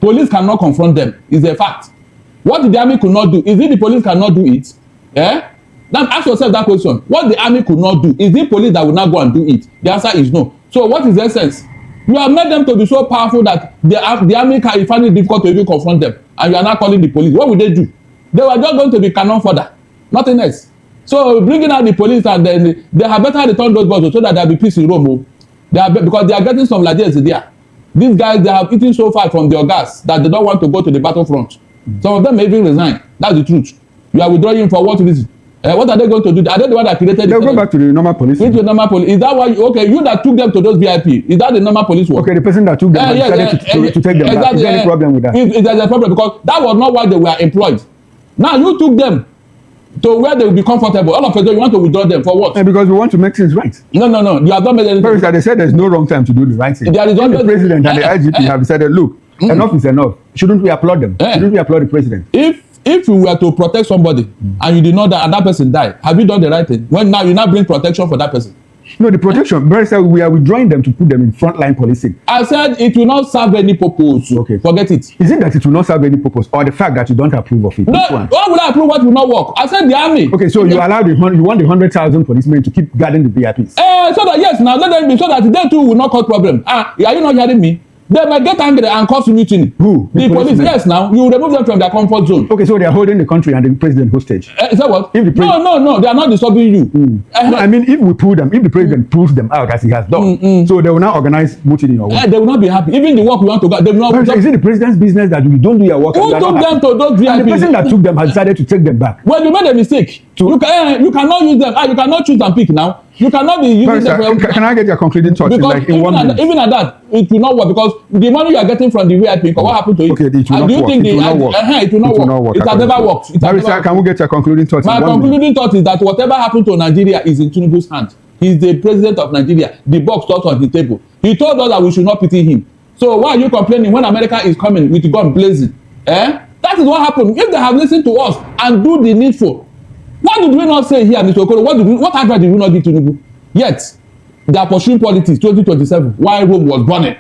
Police cannot confront them. It's a fact. What the army could not do, is it the police cannot do it? Eh? Now ask yourself that question. What the army could not do, is it police that will not go and do it? The answer is no. So what is the essence? You have made them to be so powerful that the army can find it difficult to even confront them, and you are not calling the police. What will they do? They were just going to be cannon fodder, nothing else. So bringing out the police, and then they have better return those boys so that there will be peace in Rome. Because they are getting some Nigerians there. These guys, they have eaten so far from their gas that they don't want to go to the battlefront. Some of them may even resign. That's the truth. You are withdrawing for what reason? What are they going to do? Are they the one that created? They'll go back to the normal police. Which normal police? Is that why? Okay, you that took them to those VIP. Is that the normal police work? Okay, the person that took them decided to take them back. Is there any problem with that? Is there a problem? Because that was not why they were employed. Now you took them to where they will be comfortable. All of a sudden, you want to withdraw them for what? Because we want to make things right. No. You have not made anything. First, they said there's no wrong time to do the right thing. There is the president and the IGP have decided, look, enough is enough. Shouldn't we applaud them? Shouldn't we applaud the president? If you were to protect somebody and you did not die and that person died, have you done the right thing? When now you now bring protection for that person? No, the protection. Very said we are withdrawing them to put them in frontline policing. I said it will not serve any purpose. Okay. Forget it. Is it that it will not serve any purpose, or the fact that you don't approve of it? No, why would I approve what will not work? I said the army. Okay, so you want the 100,000 policemen to keep guarding the VIPs? So that yes, now let them be, so that they too will not cause problem. Are you not hearing me? They might get angry and cause mutiny. Who? The police. Yes, now you remove them from their comfort zone. Okay, so they are holding the country and the president hostage. Is that what? If the No, they are not disturbing you. No, I mean, if we pull them, if the president pulls them out as he has done, so they will now organize mutiny or what? They will not be happy. Even the work we want to go, they will not. Is it the president's business that you don't do your work? Who took them to those VIPs? And the person that took them has decided to take them back. Well, you made a mistake. You cannot use them. You cannot choose and pick now. You cannot be using them. Can I get your concluding thoughts in 1 minute? Even at that, it will not work, because the money you are getting from the VIP, what happened to it? Okay, it will not work. It will not work. It has never worked. Can we get your concluding thoughts? My concluding thought is that whatever happened to Nigeria is in Tinubu's hand. He is the president of Nigeria. The box stops on the table. He told us that we should not pity him. So why are you complaining when America is coming with gun blazing? That is what happened. If they have listened to us and do the needful, what did we not say here, Mr. Okoro? What advice did we not give Tinubu? Yet, they are pursuing politics 2027 while Rome was burning.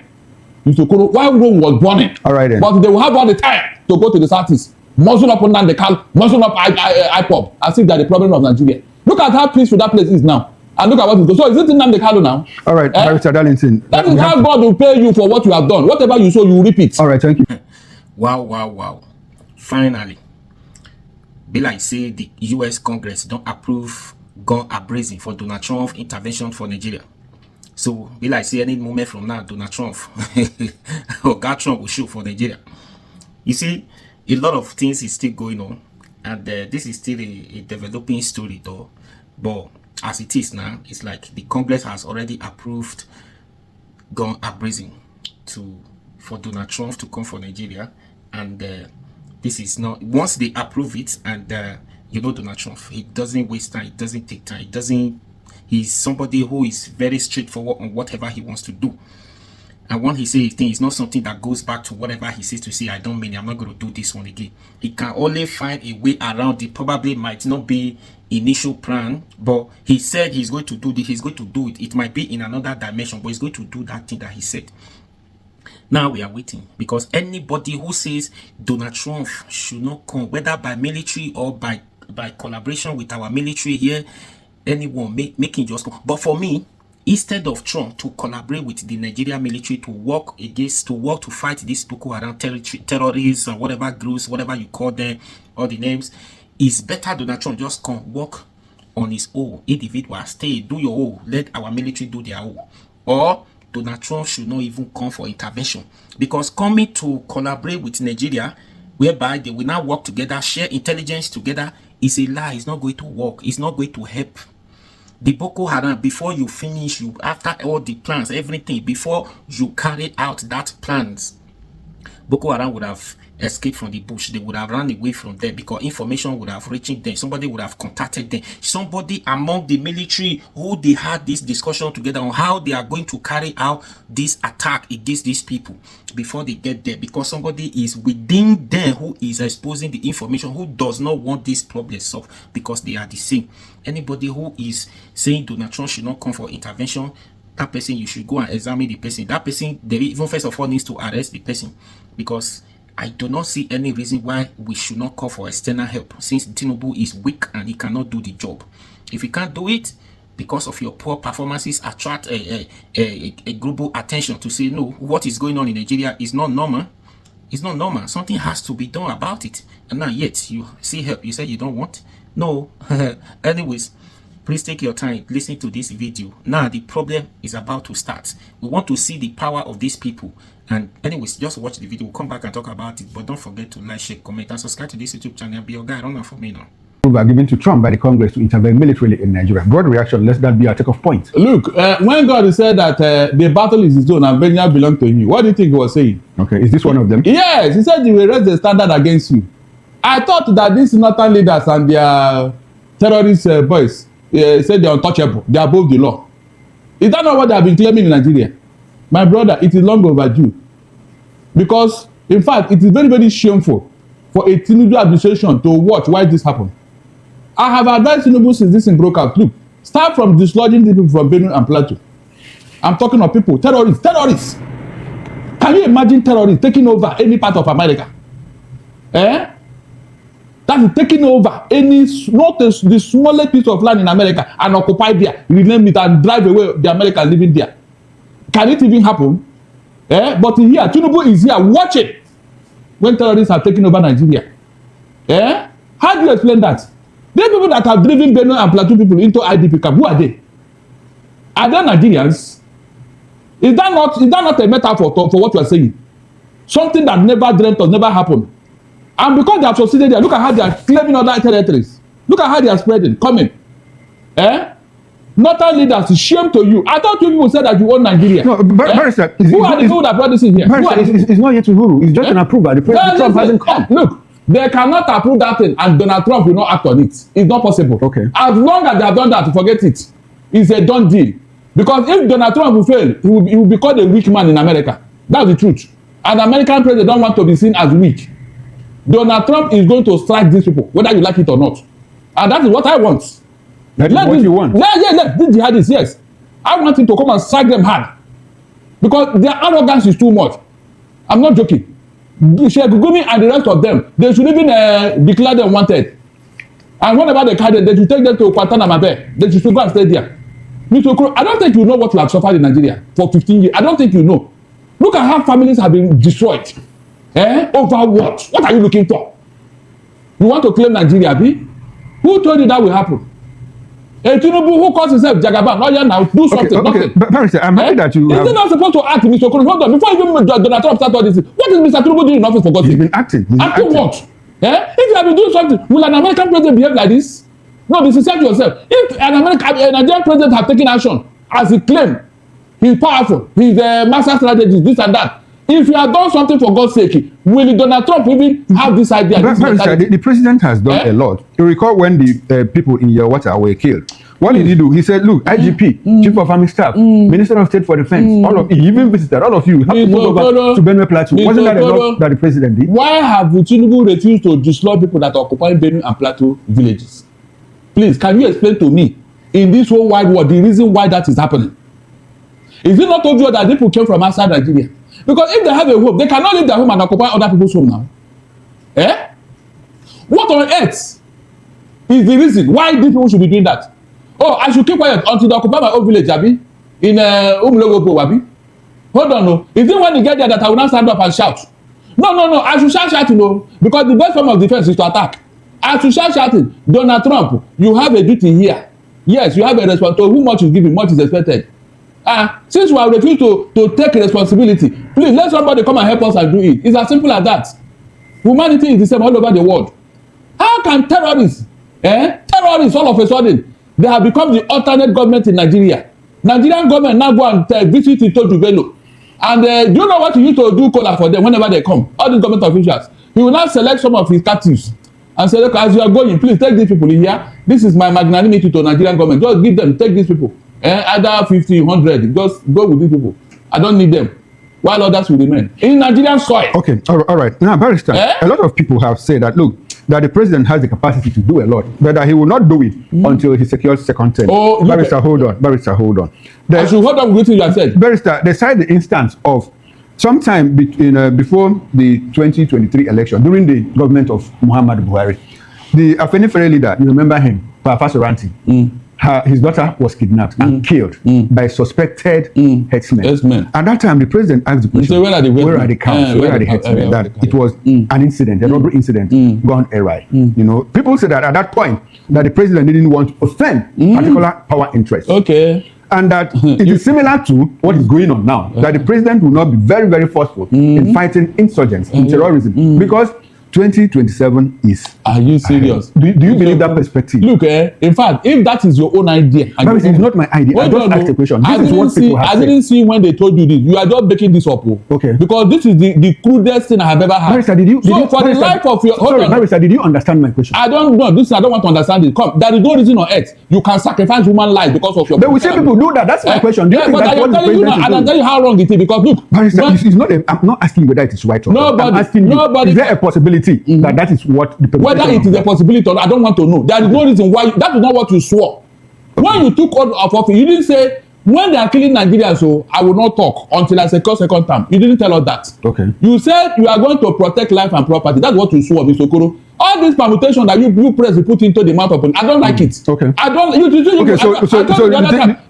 Mr. Okoro, while Rome was burning. All right then. But they will have all the time to go to the southeast, muzzle up on the cal, muzzle up IPOB, as if they are the problem of Nigeria. Look at how peaceful that place is now. And look at what is going on. So is it Nnamdi Kanu now? All right, Mr. Darlington. That is how God will pay you for what you have done. Whatever you sow, you will reap it. All right, thank you. Wow. Finally. Be like say the US Congress don't approve GVns-A-Blazing for Donald Trump intervention for Nigeria. So be like say any moment from now, Donald Trump or God Trump will show for Nigeria. You see, a lot of things is still going on, and this is still a developing story though. But as it is now, it's like the Congress has already approved GVns-A-Blazing for Donald Trump to come for Nigeria, and this is not, once they approve it, and you know Donald Trump, he doesn't waste time, it doesn't take time, he's somebody who is very straightforward on whatever he wants to do. And when he says a thing, it's not something that goes back to whatever he says to say, I don't mean it, I'm not going to do this one again. He can only find a way around it. Probably might not be initial plan, but he said he's going to do this, he's going to do it. It might be in another dimension, but he's going to do that thing that he said. Now we are waiting, because anybody who says Donald Trump should not come, whether by military or by collaboration with our military here, anyone making just come. But for me, instead of Trump to collaborate with the Nigerian military to work to fight these Boko Haram terrorists or whatever groups, whatever you call them, all the names, it's better Donald Trump just come work on his own, individual, stay, do your own, let our military do their own. Or Donald Trump should not even come for intervention, because coming to collaborate with Nigeria, whereby they will now work together, share intelligence together, is a lie. It's not going to work. It's not going to help. The Boko Haram, before you finish, after all the plans, everything, before you carry out that plans, Boko Haram would have escaped from the bush. They would have run away from there, because information would have reached them. Somebody would have contacted them. Somebody among the military who they had this discussion together on how they are going to carry out this attack against these people before they get there, because somebody is within them who is exposing the information, who does not want this problem solved, because they are the same. Anybody who is saying Donald Trump should not come for intervention, that person, you should go and examine the person. That person, they even first of all needs to arrest the person, because I do not see any reason why we should not call for external help, since Tinubu is weak and he cannot do the job. If he can't do it, because of your poor performances, attract a global attention to say, no, what is going on in Nigeria is not normal. It's not normal. Something has to be done about it. And now yet you see help. You say you don't want? No. Anyways, please take your time, listen to this video. Now the problem is about to start. We want to see the power of these people. And anyways, just watch the video. We'll come back and talk about it. But don't forget to like, share, comment, and subscribe to this YouTube channel. Be your guy. Run for me now. Are given to Trump by the Congress to intervene militarily in Nigeria. Broad reaction, let that be our take-off point. Look, when God said that the battle is his own and vengeance belongs to him, what do you think he was saying? Okay, is this one of them? Yes, he said he will raise the standard against you. I thought that these northern leaders and their terrorist boys said they're untouchable, they're above the law. Is that not what they have been claiming in Nigeria? My brother, it is long overdue. Because, in fact, it is very, very shameful for a Tinubu administration to watch why this happened. I have advised Tinubu since this thing broke out. Look, start from dislodging people from Benue and Plateau. I'm talking of people, terrorists. Can you imagine terrorists taking over any part of America? That is taking over any, not the smallest piece of land in America and occupy there, rename it and drive away the Americans living there. Can it even happen? But here, Tinubu is here watching when terrorists are taking over Nigeria. How do you explain that? The people that have driven Benue and Plateau people into IDP camp, who are they? Are they Nigerians? Is that not a metaphor for what you are saying? Something that never dreamt of, never happened. And because they have succeeded there, look at how they are claiming other territories. Look at how they are spreading, coming. Northern leaders, shame to you. I thought you people said that you own Nigeria. No, Barrister, who are the people that brought this in here? It's not yet to Uhuru. It's just an approval. The President Trump hasn't come. Look, they cannot approve that thing and Donald Trump will not act on it. It's not possible. Okay. As long as they have done that, forget it. It's a done deal. Because if Donald Trump will fail, he will be called a weak man in America. That's the truth. And the American president don't want to be seen as weak. Donald Trump is going to strike these people, whether you like it or not. And that is what I want. That is what you want? Let these jihadists, yes. I want him to come and strike them hard. Because their arrogance is too much. I'm not joking. Sheikh Gumi and the rest of them, they should even declare them wanted. And whenever they catch them, they should take them to Guantanamo Bay. They should go and stay there. I don't think you know what you have suffered in Nigeria for 15 years. I don't think you know. Look at how families have been destroyed. Over what? What are you looking for? You want to claim Nigeria, B? Who told you that will happen? Tinubu, who calls himself Jagaban, not yet now, do something. Okay. Barrister, I'm happy that you. Is he not supposed to act, Mr. Okoro? Hold on, before even Donald Trump started all this, what is Mr. Tinubu doing in office for God's sake? He's been acting. Acting what? If you have been doing something, will an American president behave like this? No, be sincere to yourself. If a Nigerian president have taken action, as he claimed, he's powerful, he's a master strategist, this and that. If you have done something for God's sake, will Donald Trump even have this idea? The president has done a lot. You recall when the people in Yelwata were killed. What did he do? He said, look, IGP, Chief of Army Staff, Minister of State for Defense, all of you, he even visited all of you. Have to move over to Benue Plateau. Wasn't that enough that the president did? Why have Tinubu refused to dislodge people that are occupying Benue and Plateau villages? Please, can you explain to me, in this whole wide world, the reason why that is happening? Is it not obvious that people came from outside Nigeria? Because if they have a home, they cannot leave their home and occupy other people's home now. What on earth is the reason why these people should be doing that? Oh, I should keep quiet until they occupy my own village, Abi, in Umlogopo, Abi. Hold on, no. Is it when you get there that I will not stand up and shout? No, I should shout shouting, no. Because the best form of defense is to attack. I should shout shouting. Donald Trump, you have a duty here. Yes, you have a responsibility. To whom much is given, much is expected. Since we have refused to take responsibility, please let somebody come and help us and do it. It's as simple as that. Humanity is the same all over the world. How can terrorists all of a sudden, they have become the alternate government in Nigeria? Nigerian government now go and visit Itoju Bello. And do you know what he used to do cola for them whenever they come? All these government officials. He will now select some of his captives and say, look, as you are going, please take these people in here. This is my magnanimity to Nigerian government. Just give them, take these people. Either 50, 100, just go with these people. I don't need them. While others will remain in Nigerian soil. Okay, all right. Now, Barrister, a lot of people have said that, look, that the president has the capacity to do a lot, but that he will not do it until he secures second term. Barrister, hold on. I should hold on with what you have said. Barrister, they cite the instance of sometime before the 2023 election, during the government of Muhammad Buhari, the Afenifere leader, you remember him, Papa Soranti, his daughter was kidnapped and killed by suspected herdsmen. At that time, the president asked the question, where are the cows? Where are the herdsmen? That it was an incident, a robbery incident gone awry. You know, people say that at that point, that the president didn't want to offend particular power interests. Okay. And that it is similar to what is going on now, that the president will not be very, very forceful in fighting insurgents and terrorism, because 2027 is. Are you serious? Do you believe that perspective? Look, in fact, if that is your own idea, but it's not my idea. I just asked a question. This is what people have said. I didn't see when they told you this. You are just making this up. Okay. Because this is the crudest thing I have ever had. Barrister, did you Barrister, did you understand my question? I don't know. I don't want to understand it. Come, there is no reason on earth you can sacrifice human life because of your. But we say people do that. That's my question. Do you think that's what the president is doing? I'll tell you how wrong it is, because look, Barrister, it's not. I'm not asking whether it is right or wrong. I'm asking you, is there a possibility that is what the whether it is a possibility or not, I don't want to know. There is no reason why. That is not what you swore. When you took out of office, you didn't say, when they are killing Nigerians, so I will not talk until I secure second term. You didn't tell us that. Okay. You said you are going to protect life and property. That's what you swore, Mr. Okoro. All this permutation that you press, you put into the mouth of, I don't like it. Okay. I don't. Look at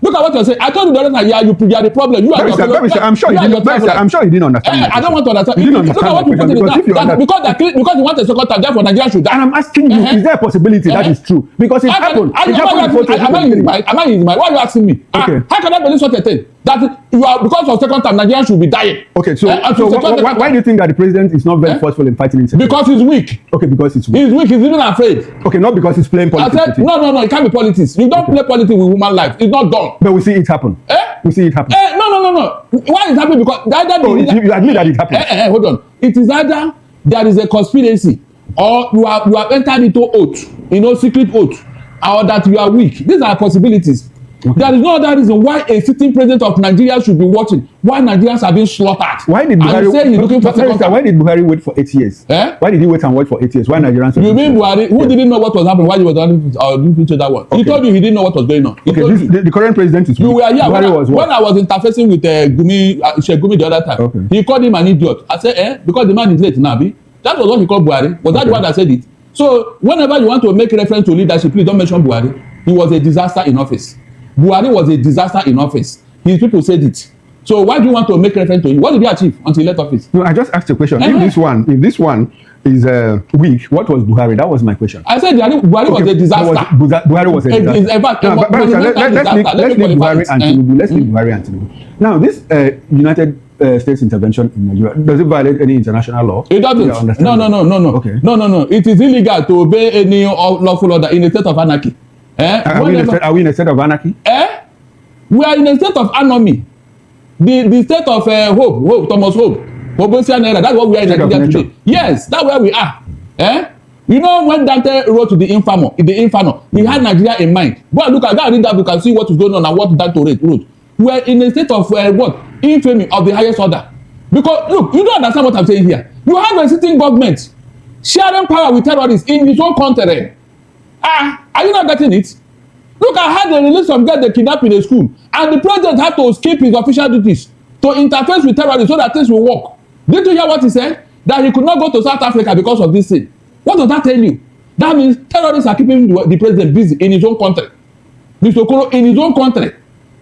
what you're saying. I told you the other time, you are the problem. You are Barrister, I'm sure you didn't understand. I don't want to understand. You didn't understand because you want a second term, therefore Nigeria should die. And I'm asking you, is there a possibility that is true? Because it happened. It happened before 2023. Am I in my? Why are you asking me? Okay. How can I believe such a thing? That you are, because of second time, Nigeria should be dying. Okay, so why do you think that the president is not very forceful in fighting insecurity? Because he's weak. Okay, because he's weak. He's weak. He's even afraid. Okay, not because he's playing politics. I said, no, it can't be politics. You don't play politics with human life. It's not done. But we see it happen. We see it happen. No. Why is it happening? Because you admit that it happened. Hold on. It is either there is a conspiracy, or you have entered into oath, secret oath, or that you are weak. These are possibilities. Okay. There is no other reason why a sitting president of Nigeria should be watching why Nigerians are being slaughtered. Why did Buhari wait for 8 years? Why did he wait and wait for 8 years? Why Nigerians? You mean Buhari, who didn't know what was happening while he was doing that one? Okay. He told you he didn't know what was going on. The current president is. You were here when I was interfacing with Gumi the other time. Okay. He called him an idiot. I said, because the man is late now, that was what he called Buhari. Was that the one that said it? So whenever you want to make reference to leadership, please don't mention Buhari. He was a disaster in office. Buhari was a disaster in office. His people said it. So why do you want to make reference to him? What did he achieve until he left office? No, I just asked a question. If this one is weak, what was Buhari? That was my question. I said Buhari was a disaster. Buhari was a disaster. In fact, let's leave Buhari and Tinubu. Let's leave Buhari and Tinubu. Now, this United States intervention in Nigeria, does it violate any international law? It doesn't. No. Okay. No. It is illegal to obey any lawful order in a state of anarchy. Are we in a state of anarchy? We are in a state of anomy. The state of Hope, Thomas Hope, that's what we are in Nigeria today. Yes, that's where we are. You know, when Dante wrote to the Inferno, he had Nigeria in mind. Go and read that book and see what is going on and what Dante wrote. We are in a state of infamy of the highest order. Because look, you don't understand what I'm saying here. You have a sitting government sharing power with terrorists in his own country. Are you not getting it? Look, I had the release of guys they kidnapped in a school, and the president had to skip his official duties to interface with terrorists so that things will work. Did you hear what he said? That he could not go to South Africa because of this thing. What does that tell you? That means terrorists are keeping the president busy in his own country. Mr. Okoro, in his own country.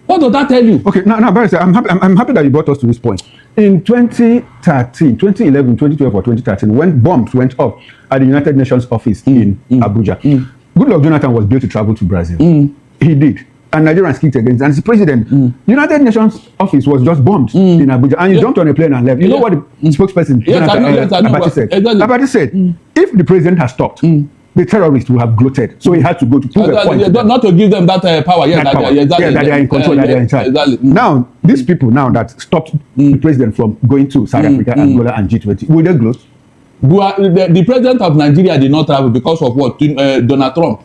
What does that tell you? Okay, now Barrister, I'm happy that you brought us to this point. In 2013, 2011, 2012 or 2013, when bombs went off at the United Nations office in Abuja, Goodluck Jonathan was due to travel to Brazil. He did. And Nigerians kicked against. And the president, United Nations office was just bombed in Abuja. And he jumped on a plane and left. You know what the spokesperson, Abati said? Abati said, if the president has stopped, the terrorists will have gloated. So he had to go to prove a point. Not to give them that power. That they are in control, that they are in charge. Now, these people now that stopped the president from going to South Africa, Angola, and G20, will they gloat? The president of Nigeria did not travel because of what? Donald Trump.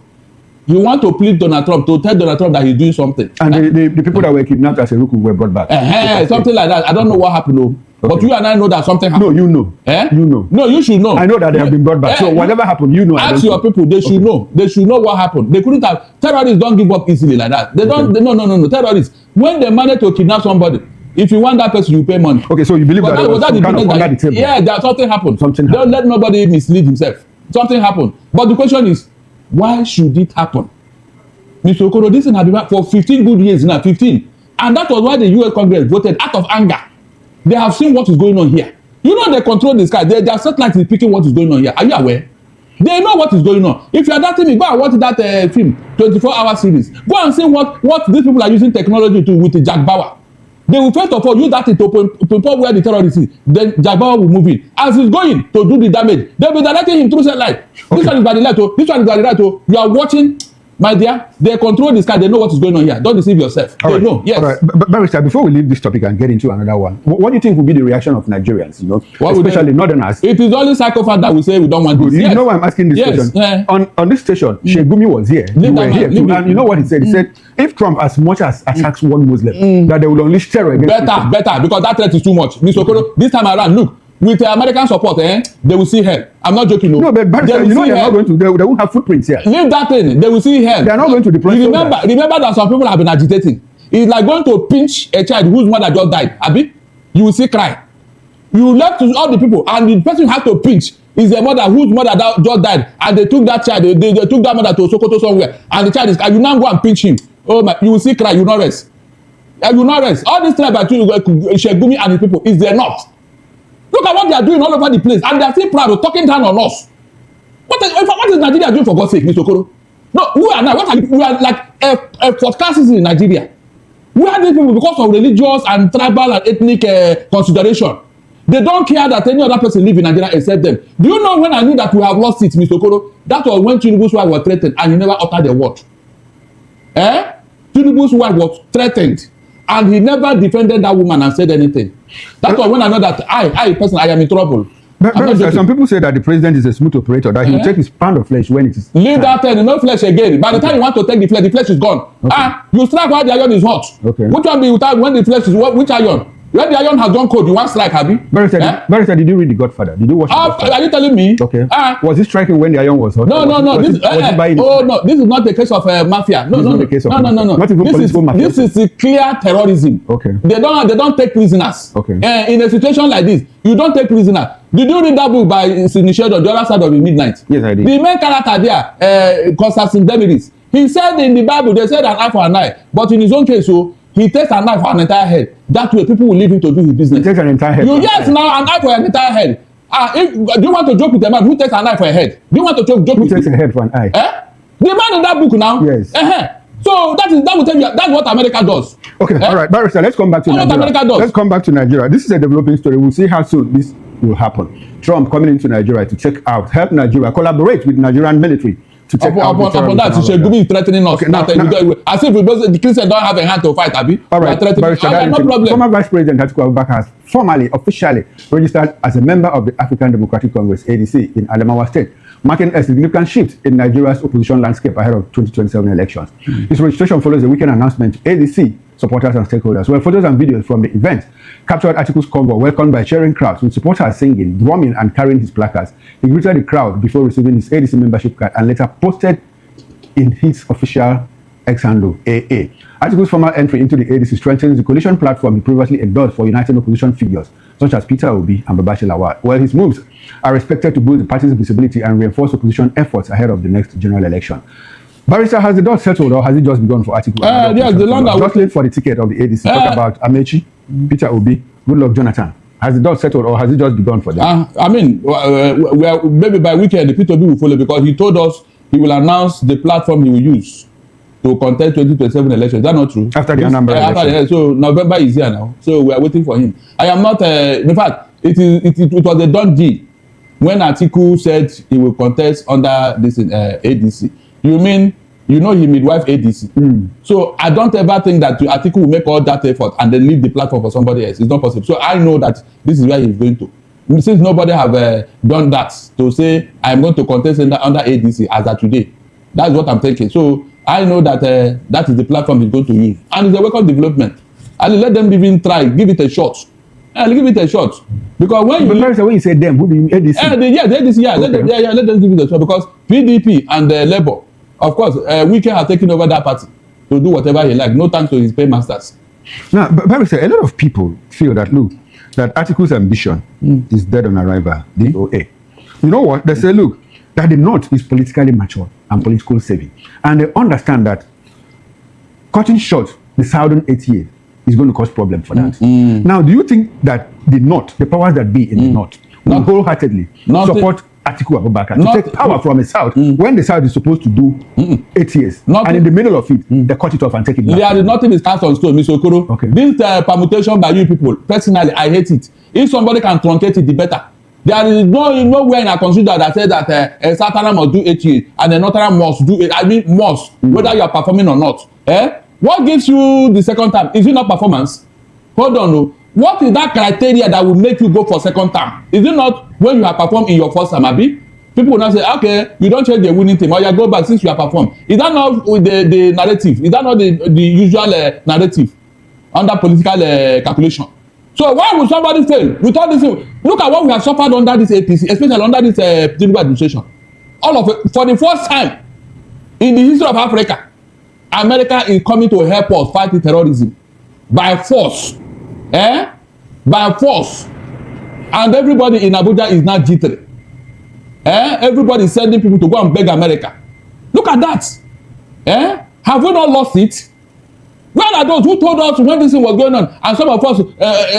You want to plead Donald Trump to tell Donald Trump that he's doing something. And the people that were kidnapped as a Ruku were brought back. Something like that. I don't know what happened though. Okay. But you and I know that something happened. No, you know. You know. No, you should know. I know that they have been brought back. So whatever happened, you know. Ask your people. They should know. They should know what happened. They couldn't have. Terrorists don't give up easily like that. They don't. No. Terrorists, when they manage to kidnap somebody, If you want that person, you pay money. Okay, so you believe that there was some kind of under the table? Yeah, that something happened. Something happened. Don't let nobody mislead himself. Something happened. But the question is, why should it happen? Mr. Okoro, this thing has been for 15 good years now, 15. And that was why the US Congress voted out of anger. They have seen what is going on here. You know they control the sky. Their satellite is picking what is going on here. Are you aware? They know what is going on. If you are doubting me, go and watch that film, 24-hour series. Go and see what these people are using technology to with the Jack Bauer. They will first of all use that to pinpoint where the terrorist is. Then Jack Bauer will move in. As he's going to do the damage, they'll be directing him through satellite. Okay. This one is by the left, this one is by the right. You are watching, my dear. They control the sky. They know what is going on here. Don't deceive yourself. They know. Yes. All right. Barrister, before we leave this topic and get into another one, what do you think will be the reaction of Nigerians? You know, especially northerners. It is only psychopaths that will say we don't want this. You know why I'm asking this question? Yeah. On this station, Sheikh Gumi was here. You were here too. And you know what he said? He said, if Trump as much as attacks one Muslim, that they will unleash terror against better, because that threat is too much. Mr. Okoro, this time around, look, with American support, they will see hell. I'm not joking. No, but Barrister, you know they're not going to. They won't have footprints here. Leave that thing. They will see hell. They are not going to deploy. Remember that some people have been agitating. It's like going to pinch a child whose mother just died. Abi, you will see cry. You left to all the people, and the person has to pinch is a mother whose mother just died, and they took that child. They took that mother to Sokoto somewhere, and the child is. And you now go and pinch him. Oh my! You will see cry. You will not rest. You will not rest. All this tribe between Sheikh Gumi and his people is there not. Look at what they are doing all over the place, and they are still proud of talking down on us. What is Nigeria doing for God's sake, Mr. Okoro? No, we are now. We are like a fourth class citizen in Nigeria. We are these people because of religious and tribal and ethnic consideration. They don't care that any other person live in Nigeria except them. Do you know when I knew that we have lost it, Mr. Okoro? That was when Tinubu's wife was threatened, and he never uttered a word. Tinubu's wife was threatened, and he never defended that woman and said anything. That was when I know that I personally, I am in trouble. But some people say that the president is a smooth operator, that he will take his pound of flesh when it is. Leave that thing, no flesh again. By the time you want to take the flesh is gone. Okay. You strike while the iron is hot. Okay. Which one be without when the flesh is which iron? When the iron has gone cold, you want strike, have you? Barrister, did you read The Godfather? Did you watch The Godfather? Are you telling me? Okay. Was he striking when the iron was hot? No. This is not the case of mafia. No. Not even political mafia. This is clear terrorism. Okay. They don't take prisoners. Okay. In a situation like this, you don't take prisoners. Did you read that book by Sinishado, The Other Side of the Midnight? Yes, I did. The main character there, Constantine Demiris, he said in the Bible, they said an eye for an eye. But in his own case, he takes an eye for an entire head. That way, people will leave him to do his business. He takes an entire head. Yes, now an eye for an entire head. Do you want to joke with a man who takes an eye for a head? Do you want to joke with who takes a head for an eye? The man in that book now. Yes. So that will tell you that's what America does. Okay, all right, Barrister, let's come back to Nigeria. What America does. Let's come back to Nigeria. This is a developing story. We'll see how soon this will happen. Trump coming into Nigeria to check out, help Nigeria, collaborate with Nigerian military to check out the upon that, Sheikh Gumi is threatening us. Okay, as if the Christians don't have a hand to fight, Abi. All right, Barrister, no problem. Former Vice President Atiku Abubakar has formally, officially registered as a member of the African Democratic Congress, ADC, in Adamawa State, marking a significant shift in Nigeria's opposition landscape ahead of 2027 elections. His registration follows a weekend announcement to ADC supporters and stakeholders. Well, photos and videos from the event captured Atiku's convoy, welcomed by cheering crowds, with supporters singing, drumming, and carrying his placards. He greeted the crowd before receiving his ADC membership card and later posted in his official X handle, AA. Atiku's formal entry into the ADC strengthens the coalition platform he previously endorsed for uniting opposition figures such as Peter Obi and Babashi Lawal. Well, his moves are expected to boost the party's visibility and reinforce opposition efforts ahead of the next general election. Barrister, has the dust settled or has it just begun for Atiku? Yes, the longer jostling for the ticket of the ADC. Talk about Amechi, Peter Obi, Goodluck Jonathan. Has the dust settled or has it just begun for them? I mean, maybe by weekend the Peter Obi will follow because he told us he will announce the platform he will use to contest 2027 elections. Is that not true? After the Anambra election. So November is here now. So we are waiting for him. I am not. In fact, it was a done deal when Atiku said he will contest under this ADC. You mean he midwife ADC? So I don't ever think that Atiku will make all that effort and then leave the platform for somebody else. It's not possible. So I know that this is where he's going to. Since nobody have done that to say I'm going to contest under ADC as of today, that's what I'm thinking. So I know that that is the platform he's going to use, and it's a welcome development. And let them even try, give it a shot. Give it a shot because when you say them, who do you ADC? The ADC, Okay. let them give it a shot because PDP and Labour, of course, Wike has taken over that party to do whatever he like. No thanks to his paymasters. Now, but Barrister, a lot of people feel that, look, that Atiku's ambition is dead on arrival, DOA. You know what? They say, look, that the North is politically mature and politically savvy. And they understand that cutting short the Southern 8 years is going to cause problem for that. Now, do you think that the North, the powers that be in the North, will wholeheartedly support Atiku Abubakar to take power from the South when the South is supposed to do 8 years? And in the middle of it, they cut it off and take it back. There is nothing is cast on stone, Mr. Okoro. Okay. This permutation by you people, personally, I hate it. If somebody can truncate it, the better. There is nowhere in our constitution that says that a Southern must do 8 years and a Northern must do 8. I mean, must, whether you are performing or not. What gives you the second term? Is it not performance? Hold on, no. What is that criteria that will make you go for second term? Is it not when you have performed in your first term, Abi? People will not say, okay, you don't change the winning team, or you go back since you have performed. Is that not the narrative? Is that not the usual narrative under political calculation? So why would somebody fail with all this? Look at what we have suffered under this APC, especially under this Tinubu administration. All of it, for the first time in the history of Africa, America is coming to help us fight terrorism by force. By force. And everybody in Abuja is now jittery. Everybody is sending people to go and beg America. Look at that. Have we not lost it? Where are those who told us when this thing was going on and some of us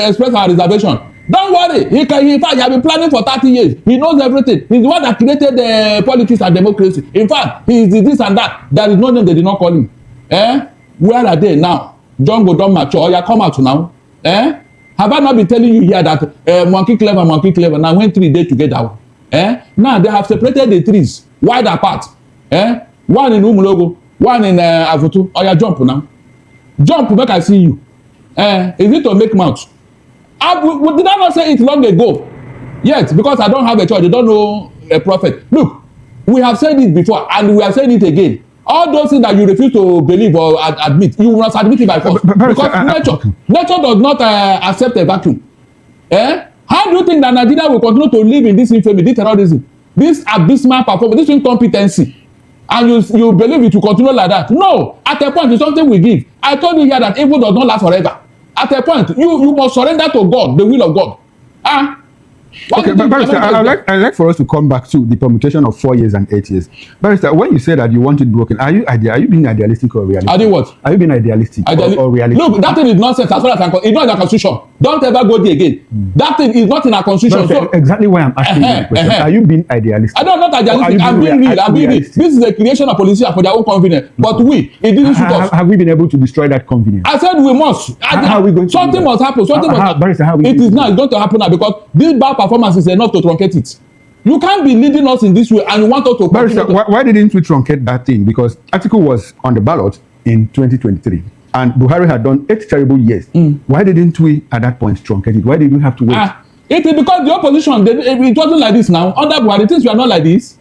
expressed our reservation? Don't worry. In fact, he has been planning for 30 years. He knows everything. He's the one that created politics and democracy. In fact, he is this and that. There is no name they did not call him. Where are they now? John go don mature. Oya, come out now. Have I not been telling you here that monkey clever. Now when 3 days together. Now they have separated the trees wide apart. One in Umulogo, one in Avutu. Oya, jump now. Jump, make I see you. Is it to make mouth? Did I not say it long ago? Yet, because I don't have a choice. They don't know a prophet. Look, we have said it before and we are saying it again. All those things that you refuse to believe or admit, you must admit it by force. Because nature does not accept a vacuum. How do you think that Nigeria will continue to live in this infamy, this terrorism, this abysmal performance, this incompetency? And you believe it will continue like that? No. At a point, it's something we give. I told you here that evil does not last forever. At a point, you must surrender to God, the will of God. Okay, but Barrister, I'd like for us to come back to the permutation of 4 years and 8 years. Barrister, when you say that you want it broken, are you being idealistic or realistic? I did what? Are you being idealistic or realistic? Look, that thing is nonsense as far as it's not in our constitution. Don't ever go there again. That thing is not in our constitution. So, exactly why I'm asking you the question. Are you being idealistic? I don't not idealistic. I'm being real. I'm being real. This is the creation of politicians for their own convenience. But it didn't suit us. Have we been able to destroy that convenience? I said we must. How are we going to something must happen. Something must happen. Barrister, how it is now. It's going to happen now because this bad performance is enough to truncate it. You can't be leading us in this way and you want us to... Barrister, why didn't we truncate that thing? Because Atiku was on the ballot in 2023 and Buhari had done 8 terrible years. Why didn't we at that point truncate it? Why did we have to wait? It is because the opposition, it wasn't like this now. Under Buhari, things were not like this.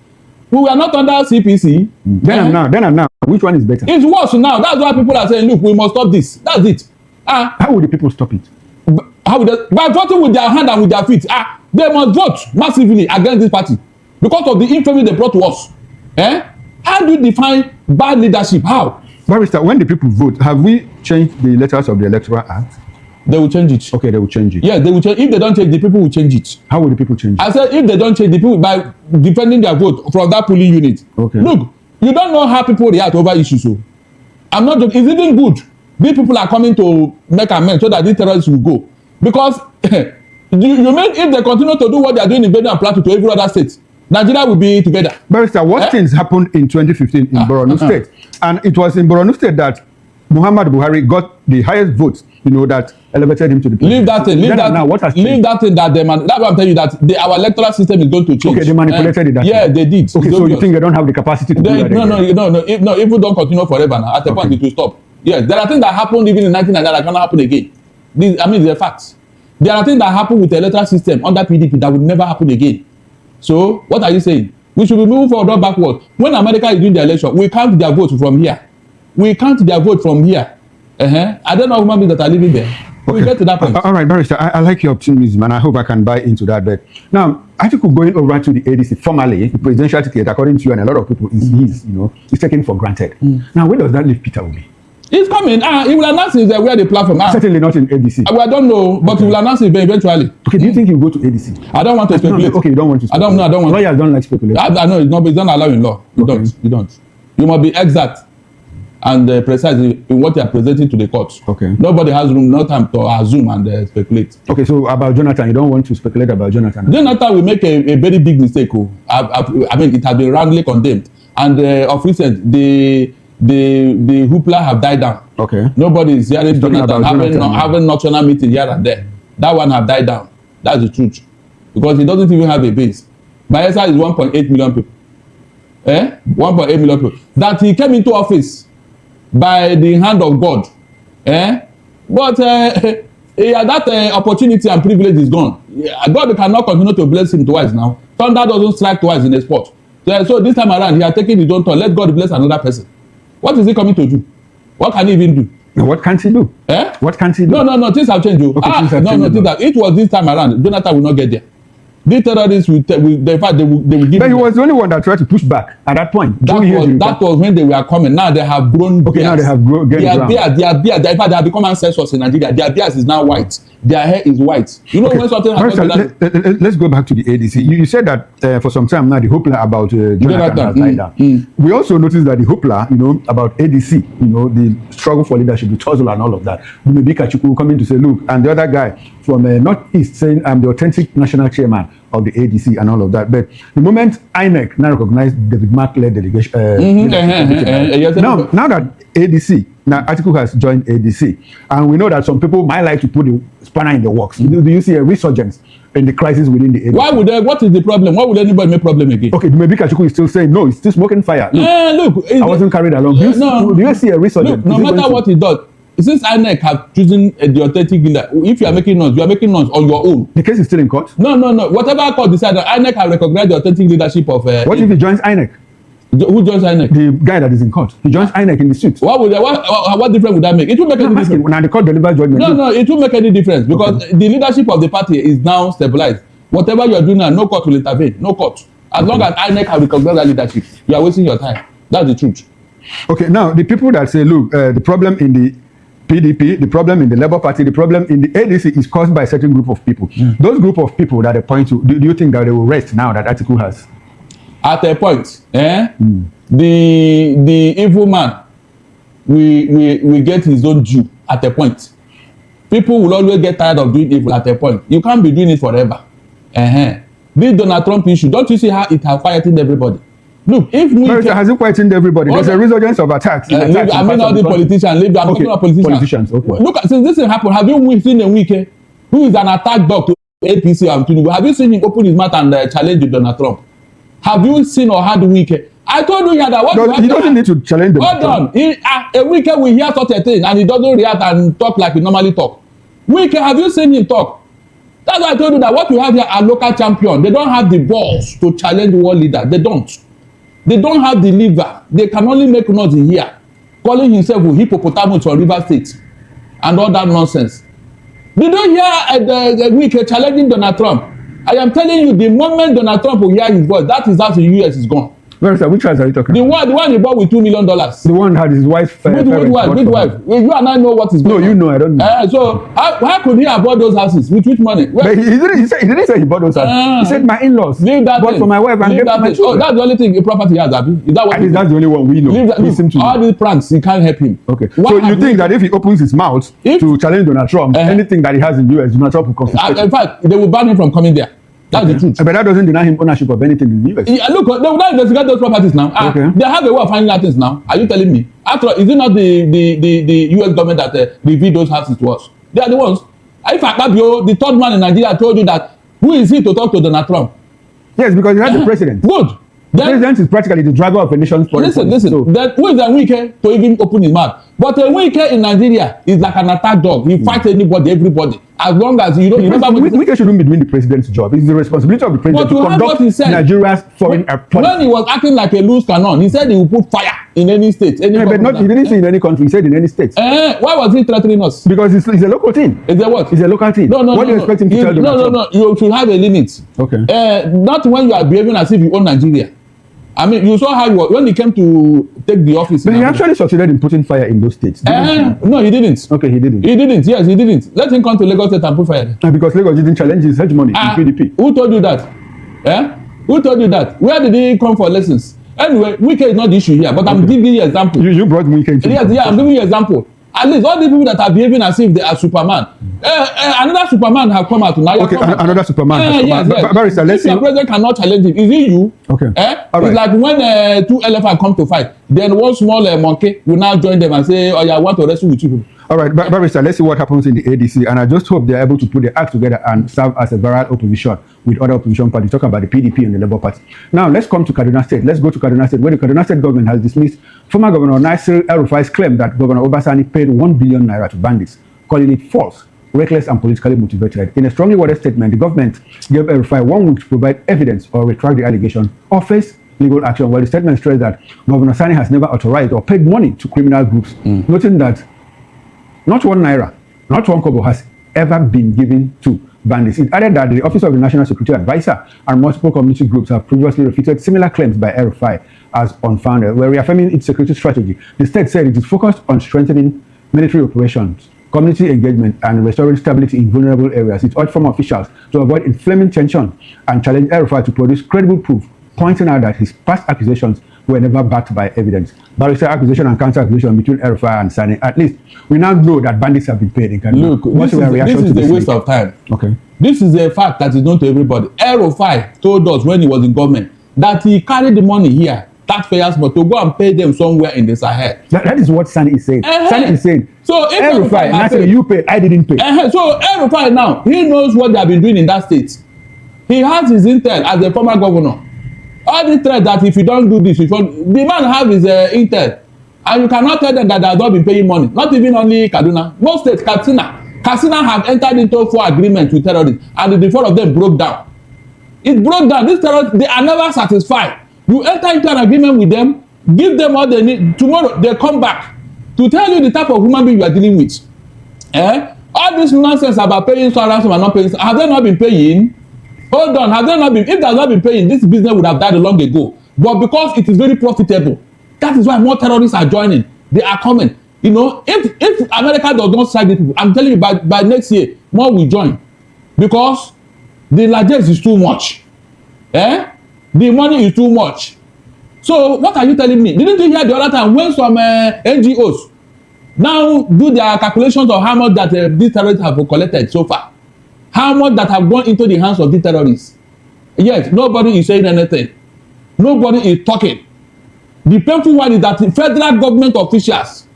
We were not under CPC. Then and now. Which one is better? It's worse now. That's why people are saying, look, we must stop this. That's it. How will the people stop it? How would they? By voting with their hand and with their feet. They must vote massively against this party because of the infamy they brought to us. How do you define bad leadership? How? Barrister, when the people vote, have we changed the letters of the Electoral Act? They will change it. Okay, they will change it. Yeah, they will change. If they don't change, the people will change it. How will the people change it? I said if they don't change, the people by defending their vote from that polling unit. Okay. Look, you don't know how people react over issues. So I'm not joking. It's even good. These people are coming to make amends so that these terrorists will go. Because you mean if they continue to do what they are doing in Benue and Plateau to every other state, Nigeria will be together. Barrister, what things happened in 2015 in Borno State? And it was in Borno State that Muhammad Buhari got the highest votes, that elevated him to the president. Leave that thing. Leave that. Now, what has changed? Leave that thing that they that's why I'm telling you that our electoral system is going to change. Okay, they manipulated it. Yeah, they did. Okay, so you think they don't have the capacity to do that? No. If we don't continue forever now, at a point it will stop. Yes, there are things that happened even in 1999 that cannot happen again. They're facts. There are things that happen with the electoral system under PDP that will never happen again. So, what are you saying? We should be moving forward, not backward. When America is doing the election, we count their votes from here. I don't know human beings that are living there. Okay. We get to that point. All right, Barrister, I like your optimism and I hope I can buy into that bet. Now, Atiku going over to the ADC formally, the presidential ticket, according to you and a lot of people, is taken for granted. Now, where does that leave Peter Obi? It's coming. He will announce it where the platform. Certainly not in ADC. I don't know, but he will announce it eventually. Okay, do you think he will go to ADC? I don't want to speculate. No, okay, you don't want to speculate. I don't want. Lawyers don't like speculation. I know it's not allowed in law. You don't. You must be exact and precise in what you are presenting to the court. Okay. Nobody has room, no time to assume and speculate. Okay, so about Jonathan, you don't want to speculate about Jonathan. Jonathan will make a very big mistake. I mean, it has been roundly condemned, and of recent the hoopla have died down. Okay. Nobody is hearing Jonathan having national meeting here and there. That one have died down. That's the truth, because he doesn't even have a base. Bayelsa is 1.8 million people. 1.8 million people. That he came into office by the hand of God. But that opportunity and privilege is gone. God cannot continue to bless him twice now. Thunder doesn't strike twice in a sport. So this time around, he has taken his own turn. Let God bless another person. What is he coming to do? What can he even do? What can't he do? What can't he do? No, things have changed. Okay, it was this time around. Jonathan will not get there. These terrorists will give. But he was the only one that tried to push back at that point. That was when they were coming. Now they have grown. Okay, now they have grown. Their beard. In fact, they have become ancestors in Nigeria. Their beard is now white. Their hair is white. You know, when something happens. Let's go back to the ADC. You said that for some time now the hoopla about Jonathan has died down. We also noticed that the hoopla, about ADC, the struggle for leadership, the tussle and all of that. Maybe Atiku coming to say, look, and the other guy from Northeast saying, I'm the authentic national chairman of the ADC and all of that. But the moment INEC now recognized David Mark-led delegation, now that ADC, now Atiku has joined ADC, and we know that some people might like to put the spanner in the works. Do you see a resurgence in the crisis within the ADC? What is the problem? Why would anybody make problem again? Okay, maybe Atiku is still saying, no, it's still smoking fire. Look, I wasn't carried along. Do you see a resurgence? No matter what he does, since INEC have chosen the authentic leader, if you are making noise, you are making noise on your own. The case is still in court? No. Whatever court decided, INEC have recognized the authentic leadership of... what if he joins INEC? Who joins INEC? The guy that is in court. He joins INEC in the suit. What difference would that make? It will make any difference. Now the court delivers judgment. No, it will make any difference because the leadership of the party is now stabilized. Whatever you are doing now, no court will intervene. No court. As long as INEC have recognized that leadership, you are wasting your time. That's the truth. Okay, now the people that say, look, the problem in the PDP, the problem in the Labour Party, the problem in the ADC is caused by a certain group of people. Those group of people that they point to, do you think that they will rest now that Atiku has? At a point, the evil man will get his own due at a point. People will always get tired of doing evil at a point. You can't be doing it forever. This Donald Trump issue, don't you see how it has quieted everybody? Look, if we has it quietened everybody? There's a resurgence of attacks. I mean, all the politicians. I'm talking about politicians. Okay. Look, since this thing happened, have you seen a Wike, who is an attack dog to APC and Tinubu? Have you seen him open his mouth and challenge Donald Trump? Have you seen or heard Wike? I told you here that he doesn't need to challenge them. Hold on. A Wike will hear such a thing and he doesn't react and talk like he normally talk. Wike, have you seen him talk? That's why I told you that what we have here are local champions. They don't have the balls to challenge world leader. They don't. They don't have the liver. They can only make noise in here, calling himself a hippopotamus from River State and all that nonsense. Did you hear the Wike challenging Donald Trump? I am telling you, the moment Donald Trump will hear his voice, that is how the US is gone. Where is that? Which house are you talking about? The one he bought with $2 million. The one had his wife. Good wife. You and I know what is going on. No, you know, I don't know. So how could he have bought those houses? With which money? But he didn't say he bought those houses. He said my in-laws. Leave that bought for my wife and gave to my children. Oh, that's the only thing the property has, Abi. Is that what? That's the only one we know. All these pranks, he can't help him. Okay. So you think that if he opens his mouth to challenge Donald Trump, anything that he has in the US, Donald Trump will confiscate? In fact, they will ban him from coming there. That's the truth. But that doesn't deny him ownership of anything in the US. Yeah, look, they will not investigate those properties now. They have a way of finding out things now. Are you telling me? After all, is it not the US government that revealed those houses to us? They are the ones. If Akpabio, the third man in Nigeria, told you that, who is he to talk to Donald Trump? Yes, because he has the president. Good. The president is practically the driver of a nation's policy. Listen. So, then who is a Wike to even open his mouth? But a Wike in Nigeria is like an attack dog. He fights anybody, everybody. As long as you don't remember. Wike shouldn't be doing the president's job. It's the responsibility of the president to conduct Nigeria's foreign policy. When he was acting like a loose cannon, he said he would put fire in any state. But he didn't say in any country. He said in any state. Why was he threatening us? Because it's a local thing. It's a what? It's a local thing. No. What do you expect him to tell them? No. You should have a limit. Okay. Not when you are behaving as if you own Nigeria. I mean, you saw how he was when he came to take the office. But he actually succeeded in putting fire in those states. No, he didn't. Okay, he didn't. He didn't. Yes, he didn't. Let him come to Lagos State and put fire. Because Lagos didn't challenge his hegemony in PDP. Who told you that? Who told you that? Where did he come for lessons? Anyway, Wike is not the issue here, but I'm giving you an example. You brought Wike into Yes, yeah, I'm giving you an example. At least all the people that are behaving as if they are Superman. Another Superman have come out now. Okay, another Superman. Yes. Barrister, let's see. If your president cannot challenge it, is it you? Okay. It's like when two elephants come to fight, then one small monkey will now join them and say, oh yeah, I want to wrestle with you. All right, Barrister, let's see what happens in the ADC. And I just hope they're able to put their act together and serve as a viral opposition with other opposition parties, talking about the PDP and the Labour Party. Now, let's come to Kaduna State. Let's go to Kaduna State, where the Kaduna State government has dismissed former Governor Nasir El-Rufai's claim that Governor Obasani paid 1 billion naira to bandits, calling it false, reckless, and politically motivated. In a strongly worded statement, the government gave El-Rufai 1 week to provide evidence or retract the allegation or face legal action, while the statement stressed that Governor Sani has never authorized or paid money to criminal groups, noting that not 1 naira, not 1 kobo has ever been given to bandits. It added that the Office of the National Security Advisor and multiple community groups have previously refuted similar claims by El-Rufai as unfounded. Where reaffirming its security strategy, the state said it is focused on strengthening military operations, community engagement, and restoring stability in vulnerable areas. It urged former officials to avoid inflaming tension and challenge El-Rufai to produce credible proof, pointing out that his past accusations were never backed by evidence. Barrister, accusation and counter-accusation between El-Rufai and Sani. At least we now know that bandits have been paid in Kaduna. Look, this is a waste of time. Okay. This is a fact that is known to everybody. El-Rufai told us when he was in government that he carried the money here, taxpayers' money, to go and pay them somewhere in the Sahel. That is what Sani is saying. Sani is saying, so El-Rufai, and I said, you paid, I didn't pay. So El-Rufai now, he knows what they have been doing in that state. He has his intel as a former governor. All the threat that if you don't do this, the man have his intel, and you cannot tell them that they have not been paying money. Not even only Kaduna, most states, Katsina have entered into 4 agreements with terrorists, and the 4 of them broke down. It broke down. These terrorists, they are never satisfied. You enter into an agreement with them, give them all they need. Tomorrow they come back to tell you the type of human being you are dealing with. All this nonsense about paying salaries and not paying, have they not been paying? Hold on, have they not been? If they have not been paying, this business would have died long ago. But because it is very profitable, that is why more terrorists are joining. They are coming. You know, if America does not side the people, I'm telling you, by next year, more will join. Because the largesse is too much. The money is too much. So what are you telling me? Didn't you hear the other time when some NGOs now do their calculations of how much that these terrorists have collected so far? How much that have gone into the hands of the terrorists? Yes, nobody is saying anything. Nobody is talking. The painful one is that the federal government officials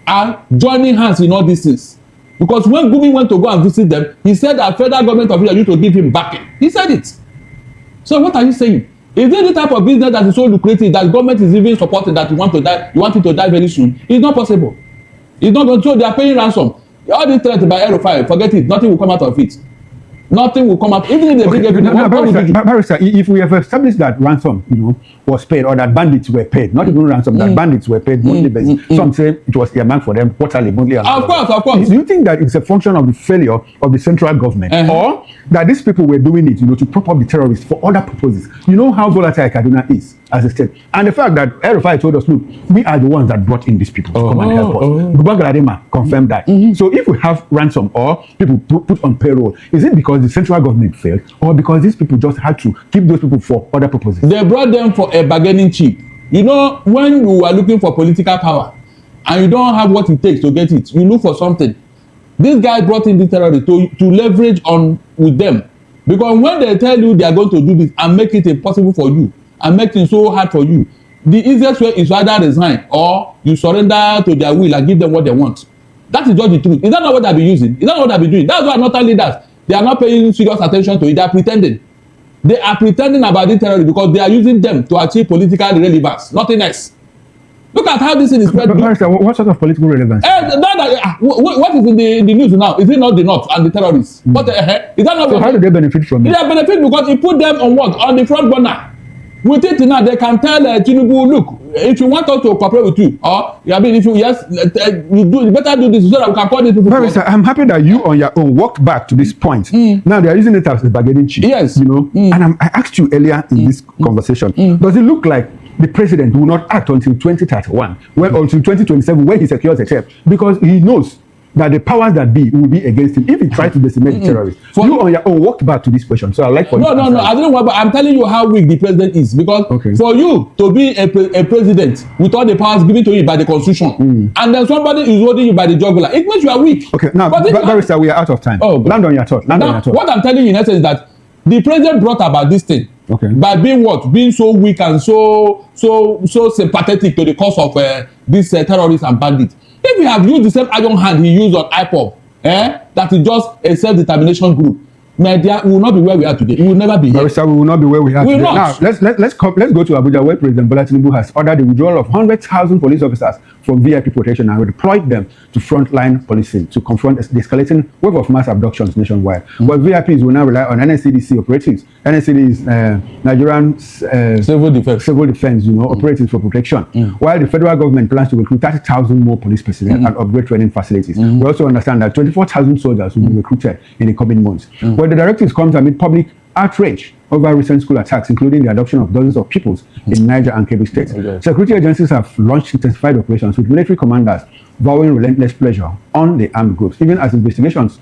are joining hands in all these things. Because when Gumi went to go and visit them, he said that federal government officials used to give him backing. He said it. So what are you saying? Is there the type of business that is so lucrative that government is even supporting that you want to die, you want it to die very soon? It's not possible. It's not going to. So they are paying ransom. All these threats by El-Rufai, forget it. Nothing will come out of it. Nothing will come out. Even if they bring everything. Barrister, if we have established that ransom, was paid, or that bandits were paid, not even ransom, that bandits were paid monthly basis. Some say it was earmarked for them quarterly, monthly. Of course. Do you think that it's a function of the failure of the central government, or that these people were doing it, to prop up the terrorists for other purposes? You know how volatile Kaduna is as a state, and the fact that El-Rufai told us, look, we are the ones that brought in these people to come and help us. Gbagadema confirmed that. So if we have ransom or people put on payroll, is it because the central government failed, or because these people just had to keep those people for other purposes? They brought them for a bargaining chip. When you are looking for political power and you don't have what it takes to get it, you look for something. This guy brought in the terrorists to leverage on with them, because when they tell you they are going to do this and make it impossible for you and make it so hard for you, the easiest way is either resign or you surrender to their will and give them what they want. That is just the truth. Is that not what they've been using? Is that not what they've been doing? That's why northern leaders, they are not paying serious attention to it. They are pretending. They are pretending about the terrorists because they are using them to achieve political relevance, nothing else. Look at how this thing is spread. What sort of political relevance? What is in the news now? Is it not the North and the terrorists? What is that not? So how do they benefit from it? They benefit because he put them on what? On the front burner. with it now, they can tell Tinubu, look, if you want us to cooperate with you, or I mean, if you you better do this so that we can call these people. Barrister, I'm happy that you on your own walked back to this point. Now they are using it as a bargaining chip. Yes. You know, and I asked you earlier in this conversation, does it look like the president will not act until 2031, well, until 2027, when he secures a chair, because he knows that the powers that be will be against him if he tries to decimate the terrorists. You on your own walked back to this question, so I like for no, I don't know, but I'm telling you how weak the president is, because for you to be a president with all the powers given to you by the constitution, and then somebody is holding you by the jugular, it means you are weak. Okay, now, Barrister, we are out of time. Land on your thought. What I'm telling you in essence is that the president brought about this thing by being what? Being so weak and so sympathetic to the cause of these terrorists and bandits. If we have used the same iron hand he used on IPOB, that is just a self-determination group, my dear, we will not be where we are today. We will never be here. Barrister, we will not be where we are today. Not. Now, let's go to Abuja, where President Bola Tinubu has ordered the withdrawal of 100,000 police officers from VIP protection and deployed them to frontline policing to confront the escalating wave of mass abductions nationwide. But VIPs will now rely on NSCDC operatives. NSCD is Nigerian civil defense, operatives for protection. While the federal government plans to recruit 30,000 more police personnel and upgrade training facilities. We also understand that 24,000 soldiers will be recruited in the coming months. But the directives comes amid public outrage over recent school attacks, including the adoption of dozens of pupils in Niger and Kebbi states. Security agencies have launched intensified operations with military commanders vowing relentless pressure on the armed groups, even as investigations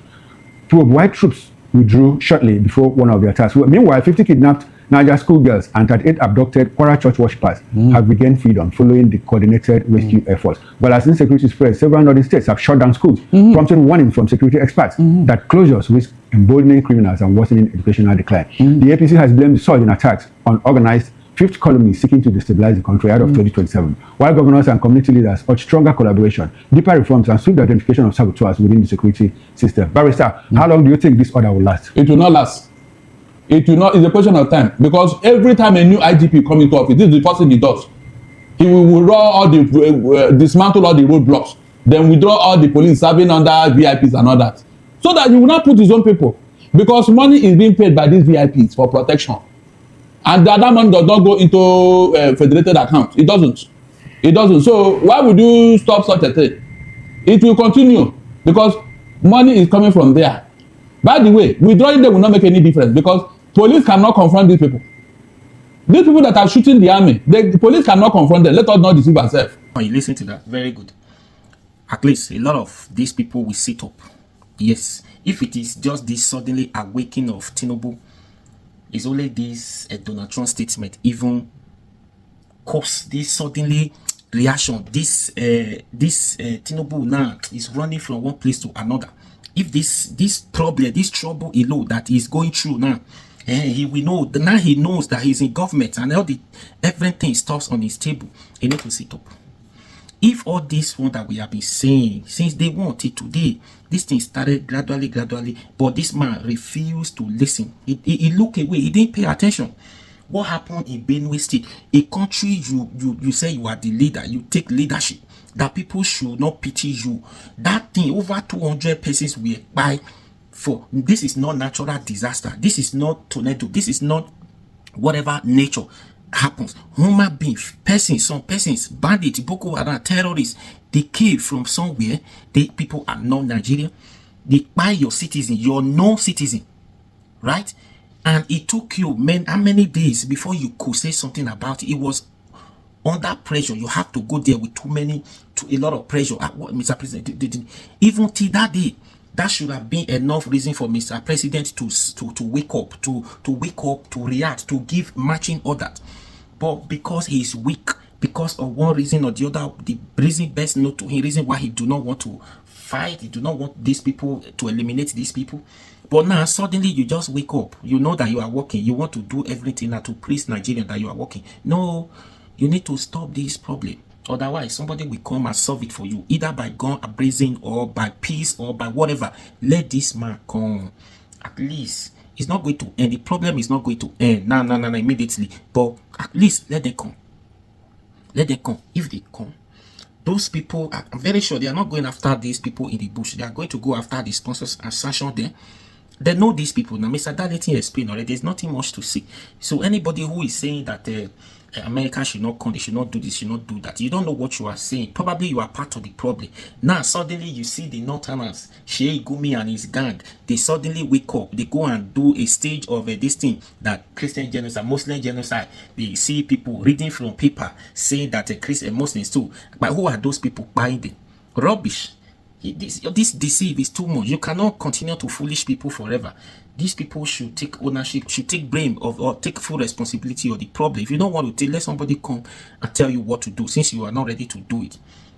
probe why troops withdrew shortly before one of the attacks. Meanwhile, 50 kidnapped Niger schoolgirls and 38 abducted Kwara church worshippers have regained freedom following the coordinated rescue efforts. But as insecurity spreads, several northern states have shut down schools, prompting warning from security experts that closures risk emboldening criminals and worsening educational decline. The APC has blamed the surge in attacks on organized fifth columnists seeking to destabilize the country out of 2027, while governors and community leaders urge stronger collaboration, deeper reforms, and swift identification of saboteurs within the security system. Barrister, how long do you think this order will last? It will not last. It will not. It's a question of time, because every time a new IGP comes into office, this is the first thing he does. He will withdraw all the dismantle all the roadblocks, then withdraw all the police serving under VIPs and all that, so that he will not put his own people, because money is being paid by these VIPs for protection, and the other money does not go into federated account. It doesn't. So why would you stop such a thing? It will continue, because money is coming from there. By the way, withdrawing them will not make any difference, because police cannot confront these people. These people that are shooting the army, the police cannot confront them. Let us not deceive ourselves. You listen to that. Very good. At least a lot of these people will sit up. Yes. If it is just this suddenly awakening of Tinubu, it's only this Donald Trump statement even cause this suddenly reaction. This Tinubu now is running from one place to another. If this trouble alone that he's going through now, he will know. Now he knows that he's in government and everything stops on his table. He needs to sit up. If all this one that we have been saying since day one till today, this thing started gradually, but this man refused to listen. He looked away. He didn't pay attention. What happened in Benue State? A country you say you are the leader, you take leadership, that people should not pity you. That thing, over 200 persons were by for. This is not natural disaster. This is not tornado. This is not whatever nature happens. Human beings, persons, some persons, bandits, Boko Haram, terrorists, they came from somewhere. People are not Nigerian. They buy your citizen, your non-citizen, right? And it took you how many days before you could say something about it? It was under pressure. You have to go there with a lot of pressure. What Mr. President didn't even till that day. That should have been enough reason for Mr. President to wake up, to react, to give matching orders. But because he is weak, because of one reason or the other, the reason best known to him, reason why he do not want to fight, he do not want these people to eliminate these people. But now suddenly you just wake up. You know that you are working. You want to do everything now to please Nigerians that you are working. No, you need to stop this problem. Otherwise, somebody will come and solve it for you, either by GVns-A-Blazing or by peace or by whatever. Let this man come. At least it's not going to end. The problem is not going to end no, immediately. But at least let them come. Let them come. If they come, those people, I'm very sure they are not going after these people in the bush. They are going to go after the sponsors and sanction them. They know these people. Now, Mr. Darlington explained already. There's nothing much to say. So anybody who is saying that America should not come, they should not do this, should not do that, you don't know what you are saying. Probably you are part of the problem. Now, suddenly you see the Northerners, Shea Gumi and his gang, they suddenly wake up. They go and do a stage of this thing, that Christian genocide, Muslim genocide. They see people reading from paper saying that Christian Muslims too. But who are those people buying them? Rubbish. This deceive is too much. You cannot continue to foolish people forever. These people should take ownership, should take blame of, or take full responsibility of the problem. If you don't want to let somebody come and tell you what to do, since you are not ready to do it.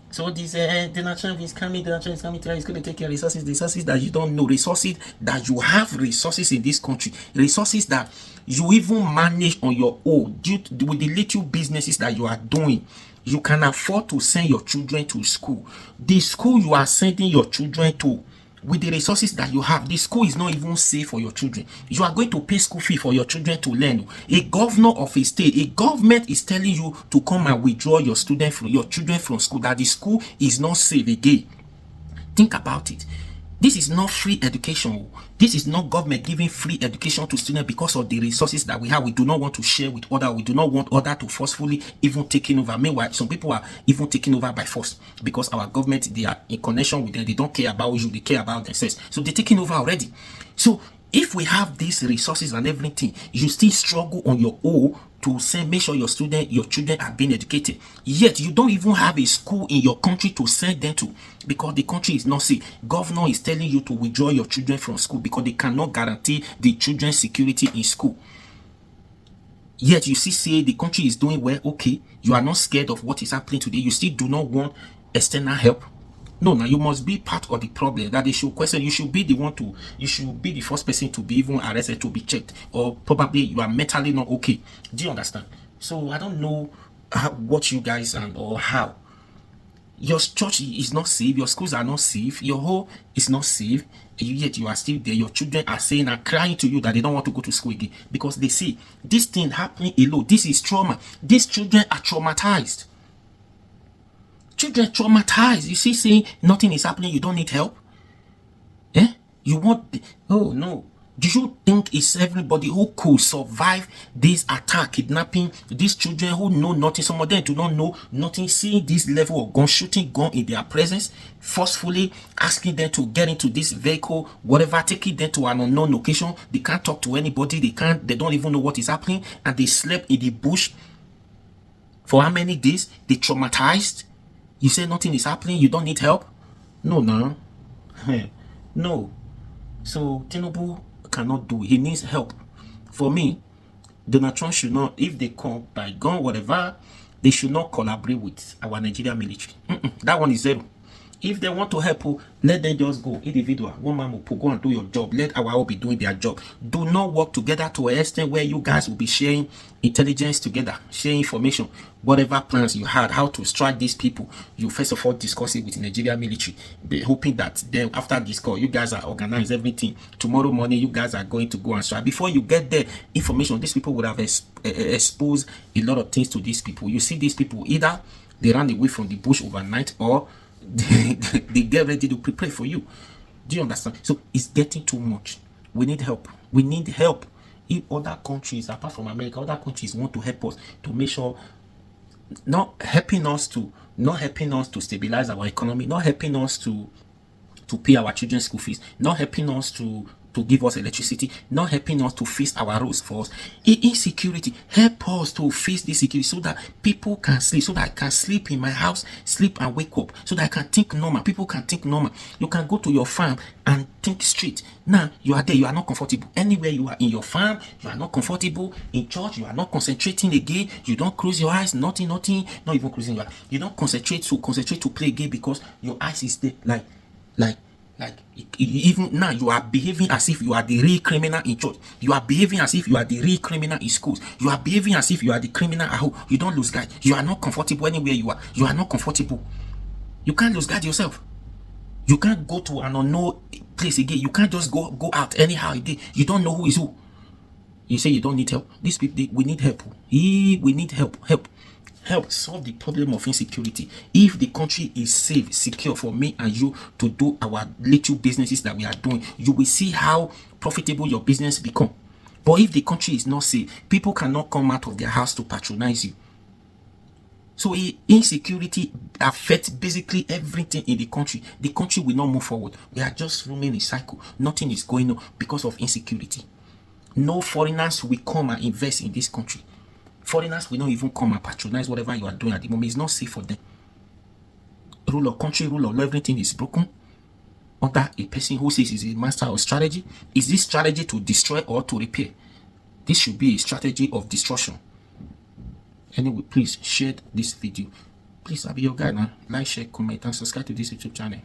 So this Donald Trump is coming, Donald Trump is coming, he's going to take your resources that you don't know, resources that you have, resources in this country, resources that you even manage on your own with the little businesses that you are doing. You can afford to send your children to school. The school you are sending your children to, with the resources that you have, the school is not even safe for your children. You are going to pay school fee for your children to learn. A governor of a state, a government is telling you to come and withdraw your children from school, that the school is not safe again. Think about it. This is not free education. This is not government giving free education to students because of the resources that we have. We do not want to share with others. We do not want others to forcefully even taking over. Meanwhile, some people are even taking over by force because our government, they are in connection with them. They don't care about you. They care about themselves. So they're taking over already. So if we have these resources and everything, you still struggle on your own to make sure your children are being educated. Yet you don't even have a school in your country to send them to because the country is not safe. Governor is telling you to withdraw your children from school because they cannot guarantee the children's security in school. Yet you say the country is doing well. Okay, you are not scared of what is happening today. You still do not want external help. No, now you must be part of the problem. That they should question. You should be the first person to be even arrested, to be checked, or probably you are mentally not okay. Do you understand? So I don't know what you guys or how your church is not safe, your schools are not safe, your home is not safe, yet you are still there. Your children are saying and crying to you that they don't want to go to school again because they see this thing happening alone. This is trauma. These children are traumatized. Children traumatized. You see, saying nothing is happening, you don't need help. You want, oh no. Do you think it's everybody who could survive this attack, kidnapping, these children who know nothing? Some of them do not know nothing, seeing this level of gun, shooting gun in their presence, forcefully asking them to get into this vehicle, whatever, taking them to an unknown location. They can't talk to anybody. They don't even know what is happening. And they slept in the bush for how many days? They traumatized. You say nothing is happening, you don't need help? No. No. So Tinubu cannot do it. He needs help. For me, Donald Trump should not, if they come by gun, whatever, they should not collaborate with our Nigerian military. That one is zero. If they want to help, let them just go individual. One man will go and do your job. Let our all be doing their job. Do not work together to an extent where you guys will be sharing intelligence together, sharing information, whatever plans you had, how to strike these people. You first of all discuss it with the Nigerian military, be hoping that then after this call, you guys are organized everything. Tomorrow morning, you guys are going to go and strike. Before you get there, information, these people would have exposed a lot of things to these people. You see these people, either they ran away from the bush overnight or they get ready to prepare for you. Do you understand? So it's getting too much. We need help. We need help. If other countries, apart from America, other countries want to help us to make sure, not helping us to stabilize our economy, not helping us to pay our children's school fees, not helping us to give us electricity, not helping us to face our roads for us. Insecurity, help us to face this security so that people can sleep, so that I can sleep in my house, sleep and wake up, so that I can think normal. People can think normal. You can go to your farm and think straight. Now you are there, you are not comfortable. Anywhere you are in your farm, you are not comfortable. In church, you are not concentrating again. You don't close your eyes, nothing, not even closing your eyes. You don't concentrate to play again because your eyes is there, like even now you are behaving as if you are the real criminal in church. You are behaving as if you are the real criminal in schools. You are behaving as if you are the criminal at home. You don't lose guard. You are not comfortable anywhere you are. You are not comfortable. You can't lose guard yourself. You can't go to an unknown place again. You can't just go out anyhow again. You don't know who is who. You say you don't need help. These people, we need help. We need help. help solve the problem of insecurity. If the country is safe, secure for me and you to do our little businesses that we are doing, you will see how profitable your business become. But if the country is not safe, people cannot come out of their house to patronize you. So insecurity affects basically everything in the country. The country will not move forward. We are just roaming a cycle. Nothing is going on because of insecurity. No foreigners will come and invest in this country. Foreigners will not even come and patronize whatever you are doing at the moment. It's not safe for them. Rule of country, rule of law, everything is broken under a person who says he's a master of strategy. Is this strategy to destroy or to repair? This should be a strategy of destruction. Anyway, please share this video. Please, I'll be your guy now. Like, share, comment, and subscribe to this YouTube channel.